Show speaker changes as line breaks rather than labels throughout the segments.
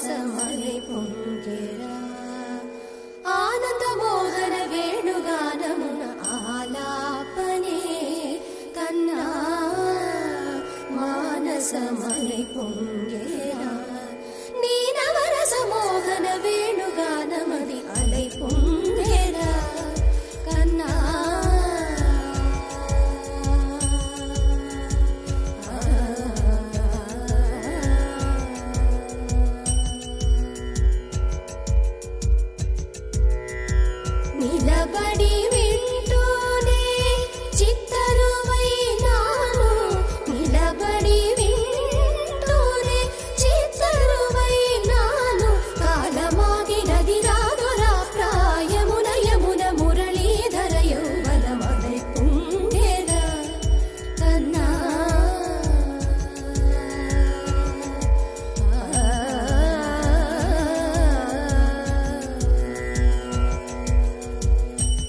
మానసమై పొంగెరా ఆనంద మోహన వేణుగానమున ఆలాపనే కన్నా మానసమై పొంగెరా నీ నవరస మోహన వేణుగానమది అలై పొంగెరా కన్నా నిలబడి వింటూనే చిత్తరువైనాను నిలబడి వింటూనే చిత్తరువైనాను కాలమాగినది రాదురా ప్రాయమున యమున మురళీధర యౌవనమదై పొంగెరా కన్నా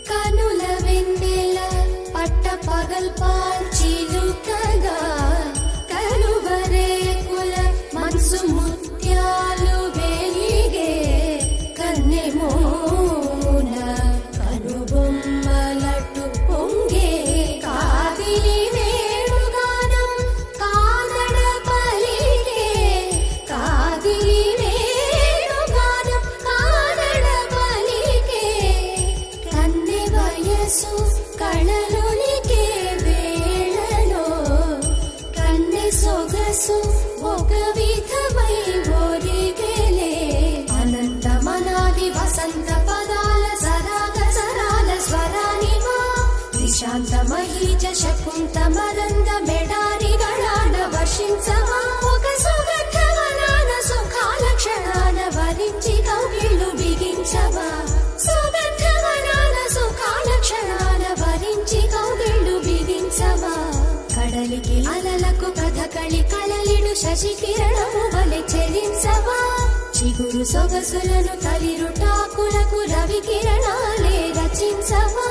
కనుల వెన్నెల పట్ట పగల్ పాల్చిలుకగా కనువరేకుల మనసు ముత్యాలు వెలిగే కన్నెమోన కనుబొమ్మలట్టు పొంగే కాదిలి వేణుగానం కాదడ పలికే కాదిలి వేణుగానం కాదడ పలికే కన్నె వయసు కళలునికే వేళలో కన్నె సొగసు ఒక విధమై ఒరిగెలే అనంతమనాది వసంత పదాల సరాగ సరాల స్వరానివా నిశాంత మహీజ శకుంత మరంద మెడారి గళాన వర్షించవా ఒక సుగంధవనాన సుఖాల క్షణాన వరించి కౌగిళ్ళు బిగించవా సుగంధవనాన సుఖాల క్షణాన వరించి కౌగిళ్ళు బిగించవా కడలికి అలలకు కథకళి కలలిడు శశి కిరణము వలె చెలించవా చిగురు సొగసులను తలిరుటాకులకు రవి కిరణాలే రచించవా